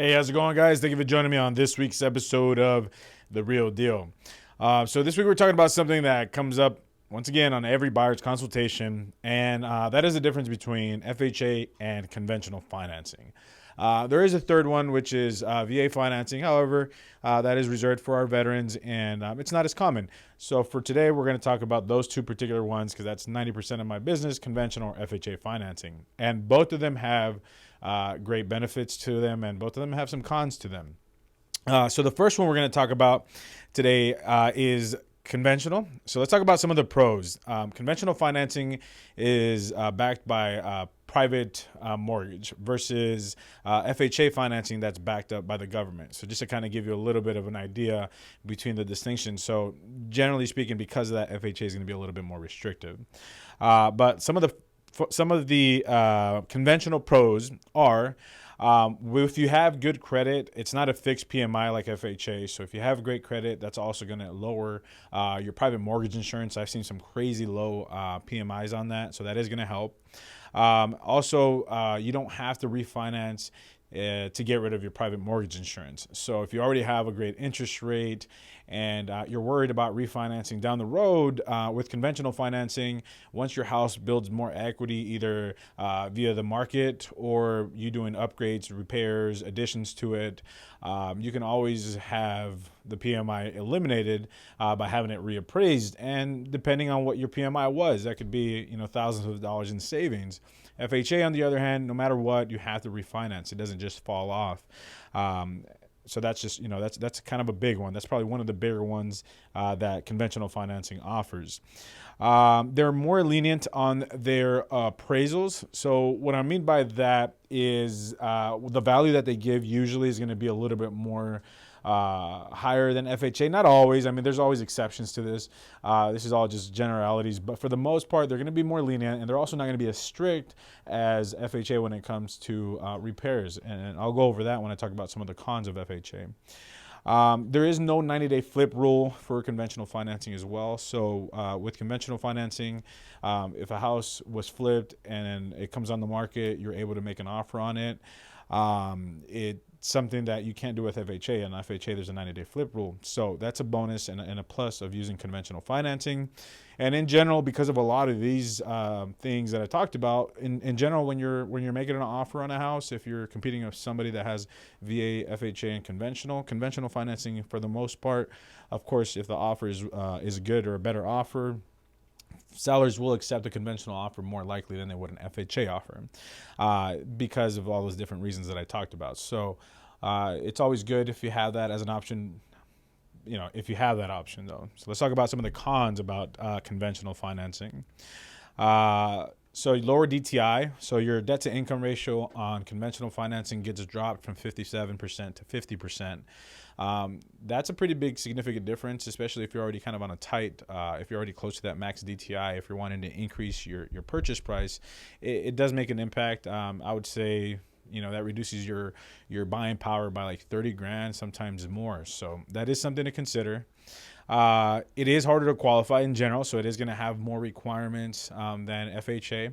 Hey, how's it going, guys? Thank you for joining me on this week's episode of The Real Deal. So, this week we're talking about something that comes up once again on every buyer's consultation, and that is the difference between FHA and conventional financing. There is a third one, which is VA financing. However, that is reserved for our veterans, and it's not as common. So, for today, we're going to talk about those two particular ones because that's 90% of my business, conventional or FHA financing. And both of them have great benefits to them, and both of them have some cons to them. So the first one we're going to talk about today is conventional. So let's talk about some of the pros. Conventional financing is backed by private mortgage versus FHA financing that's backed up by the government. So just to kind of give you a little bit of an idea between the distinctions. So generally speaking, because of that, FHA is going to be a little bit more restrictive. But some of the conventional pros are if you have good credit, it's not a fixed PMI like FHA. So if you have great credit, that's also going to lower your private mortgage insurance. I've seen some crazy low PMIs on that. So that is going to help. Also, you don't have to refinance to get rid of your private mortgage insurance. So if you already have a great interest rate and you're worried about refinancing down the road with conventional financing, once your house builds more equity, either via the market or you doing upgrades, repairs, additions to it, you can always have the PMI eliminated by having it reappraised. And depending on what your PMI was, that could be thousands of dollars in savings. FHA, on the other hand, no matter what, you have to refinance. It doesn't just fall off. So that's just that's kind of a big one. That's probably one of the bigger ones that conventional financing offers. They're more lenient on their appraisals. So what I mean by that is the value that they give usually is going to be a little bit more higher than FHA. Not always. I mean, there's always exceptions to this. This is all just generalities, but for the most part, they're going to be more lenient, and they're also not going to be as strict as FHA when it comes to repairs. And I'll go over that when I talk about some of the cons of FHA. There is no 90-day flip rule for conventional financing as well. So with conventional financing, if a house was flipped and it comes on the market, you're able to make an offer on it. It's something that you can't do with FHA. And FHA, there's a 90-day flip rule. So that's a bonus and a plus of using conventional financing. And in general, because of a lot of these things that I talked about, in general, when you're making an offer on a house, if you're competing with somebody that has VA, FHA, and conventional financing, for the most part, of course, if the offer is good or a better offer, sellers will accept a conventional offer more likely than they would an FHA offer because of all those different reasons that I talked about. So it's always good if you have that as an option, if you have that option, though. So let's talk about some of the cons about conventional financing. So lower DTI. So your debt to income ratio on conventional financing gets dropped from 57% to 50%. That's a pretty big significant difference, especially if you're already kind of on a tight, if you're already close to that max DTI, if you're wanting to increase your purchase price, it does make an impact. I would say, that reduces your buying power by like 30 grand, sometimes more. So that is something to consider. It is harder to qualify in general, so it is going to have more requirements than FHA.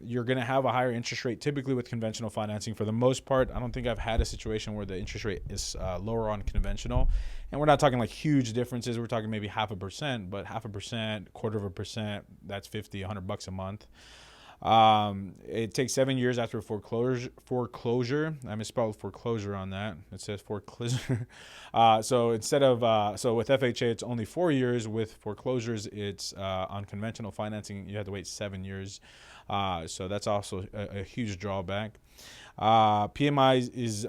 You're going to have a higher interest rate typically with conventional financing. For the most part, I don't think I've had a situation where the interest rate is lower on conventional. And we're not talking like huge differences. We're talking maybe 0.5%, but 0.5%, 1/4%, that's $50-$100 a month. It takes 7 years after foreclosure. I misspelled foreclosure on that. It says foreclosure. So instead of, so with FHA, it's only 4 years. With foreclosures, it's on conventional financing, you have to wait 7 years. So that's also a huge drawback. PMI is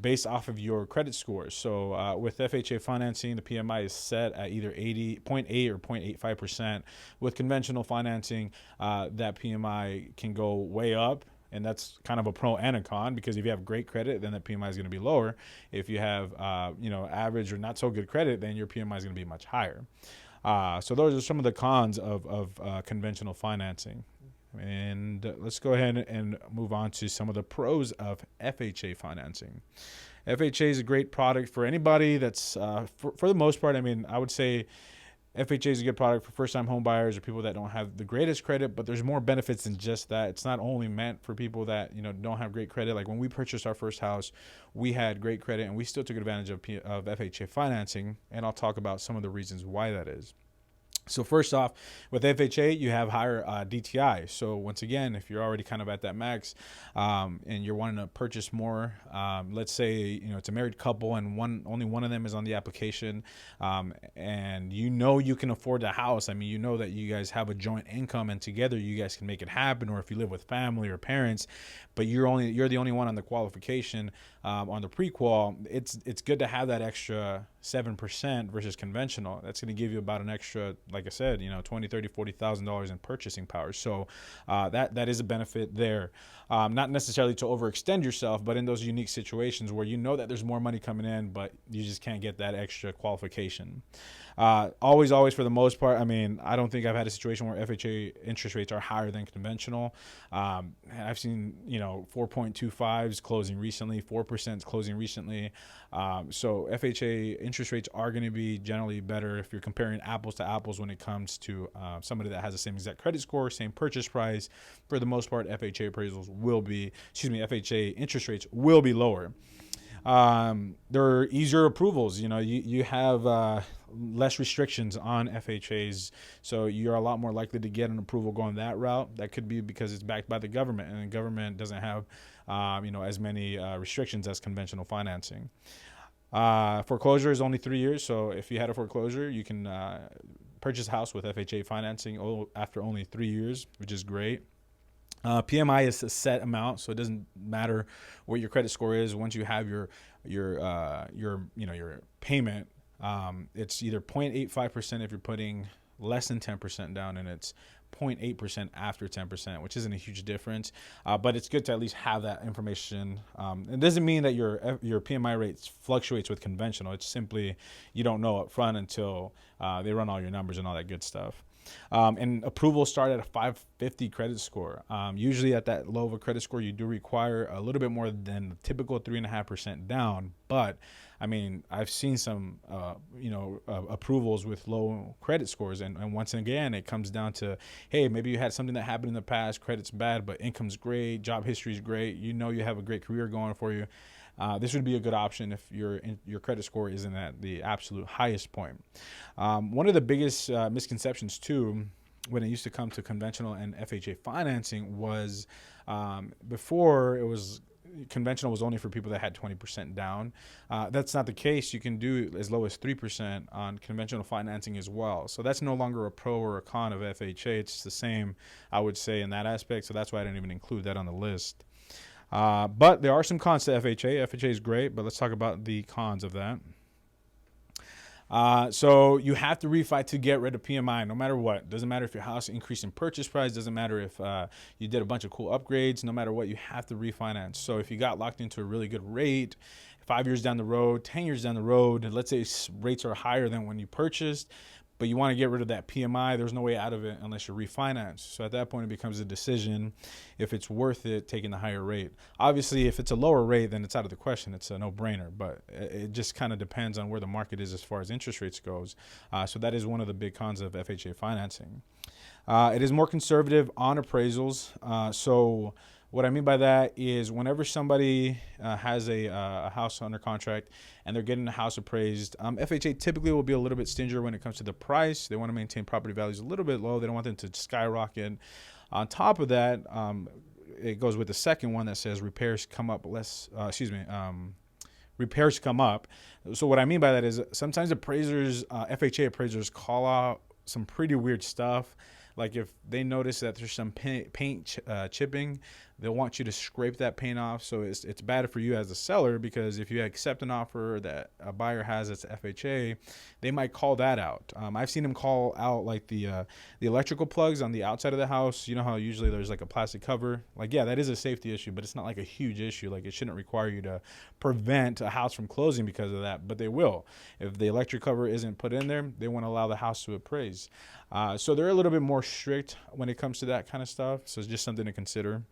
based off of your credit score. So with FHA financing, the PMI is set at either 80.8 or 0.85%. With conventional financing, that PMI can go way up. And that's kind of a pro and a con, because if you have great credit, then the PMI is going to be lower. If you have, average or not so good credit, then your PMI is going to be much higher. So those are some of the cons of conventional financing. And let's go ahead and move on to some of the pros of FHA financing. FHA is a great product for anybody that's, for the most part, I mean, I would say FHA is a good product for first-time home buyers or people that don't have the greatest credit, but there's more benefits than just that. It's not only meant for people that don't have great credit. Like when we purchased our first house, we had great credit and we still took advantage of FHA financing, and I'll talk about some of the reasons why that is. So first off, with FHA, you have higher DTI. So once again, if you're already kind of at that max, and you're wanting to purchase more, let's say it's a married couple and only one of them is on the application, and you can afford the house. I mean, that you guys have a joint income and together you guys can make it happen. Or if you live with family or parents, but you're the only one on the qualification, on the pre-qual, it's good to have that extra 7% versus conventional. That's going to give you about an extra, like I said, $20,000, $30,000, $40,000 in purchasing power. So that is a benefit there. Not necessarily to overextend yourself, but in those unique situations where that there's more money coming in, but you just can't get that extra qualification. Always for the most part, I mean, I don't think I've had a situation where FHA interest rates are higher than conventional. I've seen 4.25s closing recently, 4% closing recently. So FHA interest rates are going to be generally better if you're comparing apples to apples when it comes to somebody that has the same exact credit score, same purchase price. For the most part, FHA interest rates will be lower. There are easier approvals. You have less restrictions on FHAs, so you're a lot more likely to get an approval going that route. That could be because it's backed by the government, and the government doesn't have as many restrictions as conventional financing. Foreclosure is only 3 years, so if you had a foreclosure, you can purchase a house with FHA financing after only 3 years, which is great. PMI is a set amount, so it doesn't matter what your credit score is. Once you have your payment, it's either 0.85% if you're putting less than 10% down, and it's 0.8% after 10%, which isn't a huge difference. But it's good to at least have that information. It doesn't mean that your PMI rate fluctuates with conventional. It's simply you don't know up front until they run all your numbers and all that good stuff. And approvals start at a 550 credit score. Usually at that low of a credit score, you do require a little bit more than the typical 3.5% down. But I mean, I've seen some, approvals with low credit scores. And once again, it comes down to, hey, maybe you had something that happened in the past, credit's bad, but income's great, job history is great. You have a great career going for you. This would be a good option if your credit score isn't at the absolute highest point. One of the biggest misconceptions, too, when it used to come to conventional and FHA financing was before it was conventional was only for people that had 20% down. That's not the case. You can do as low as 3% on conventional financing as well. So that's no longer a pro or a con of FHA. It's the same, I would say, in that aspect. So that's why I didn't even include that on the list. But there are some cons to FHA. FHA is great, but let's talk about the cons of that. So you have to refi to get rid of PMI no matter what. Doesn't matter if your house increased in purchase price. Doesn't matter if you did a bunch of cool upgrades. No matter what, you have to refinance. So if you got locked into a really good rate 5 years down the road, 10 years down the road, and let's say rates are higher than when you purchased, but you want to get rid of that PMI, there's no way out of it unless you refinance. So at that point, it becomes a decision if it's worth it taking the higher rate. Obviously, if it's a lower rate, then it's out of the question. It's a no-brainer, but it just kind of depends on where the market is as far as interest rates goes. So that is one of the big cons of FHA financing. It is more conservative on appraisals. So what I mean by that is whenever somebody has a house under contract and they're getting a house appraised, FHA typically will be a little bit stingier when it comes to the price. They want to maintain property values a little bit low. They don't want them to skyrocket. On top of that, it goes with the second one that says repairs come up repairs come up. So what I mean by that is sometimes appraisers, FHA appraisers call out some pretty weird stuff. Like if they notice that there's some paint chipping, they'll want you to scrape that paint off. So it's bad for you as a seller, because if you accept an offer that a buyer has that's FHA, they might call that out. I've seen them call out like the electrical plugs on the outside of the house. You know how usually there's like a plastic cover? Like, yeah, that is a safety issue, but it's not like a huge issue. Like it shouldn't require you to prevent a house from closing because of that, but they will. If the electric cover isn't put in there, they won't allow the house to appraise. So they're a little bit more strict when it comes to that kind of stuff. So it's just something to consider.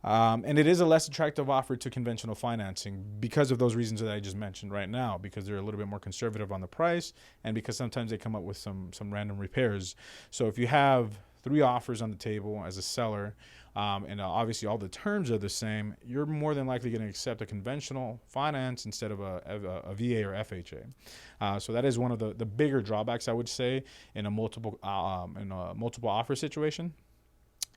And it is a less attractive offer to conventional financing because of those reasons that I just mentioned right now, because they're a little bit more conservative on the price and because sometimes they come up with some random repairs. So if you have three offers on the table as a seller, and obviously all the terms are the same, you're more than likely going to accept a conventional finance instead of a VA or FHA. So that is one of the bigger drawbacks, I would say, in a multiple offer situation.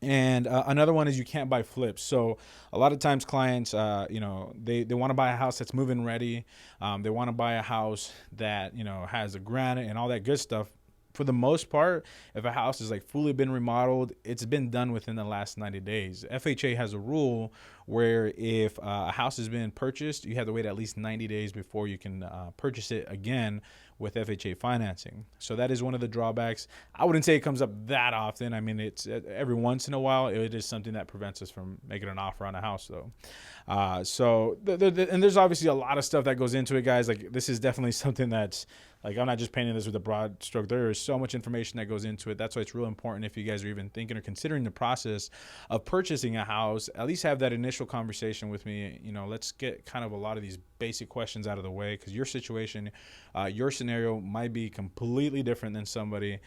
And another one is you can't buy flips. So a lot of times clients, they want to buy a house that's move-in ready. They want to buy a house that, has a granite and all that good stuff. For the most part, if a house is like fully been remodeled, it's been done within the last 90 days. FHA has a rule where if a house has been purchased, you have to wait at least 90 days before you can purchase it again with FHA financing. So that is one of the drawbacks. I wouldn't say it comes up that often. I mean, it's every once in a while. It is something that prevents us from making an offer on a house, though. And there's obviously a lot of stuff that goes into it, guys. Like, this is definitely something that's, like, I'm not just painting this with a broad stroke. There is so much information that goes into it. That's why it's real important, if you guys are even thinking or considering the process of purchasing a house, at least have that initial conversation with me. Let's get kind of a lot of these basic questions out of the way, because your situation, your scenario might be completely different than somebody.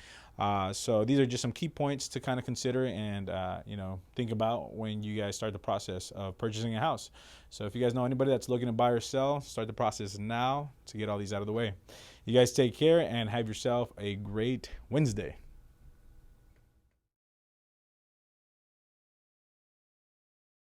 So these are just some key points to kind of consider and, think about when you guys start the process of purchasing a house. So if you guys know anybody that's looking to buy or sell, start the process now to get all these out of the way. You guys take care and have yourself a great Wednesday.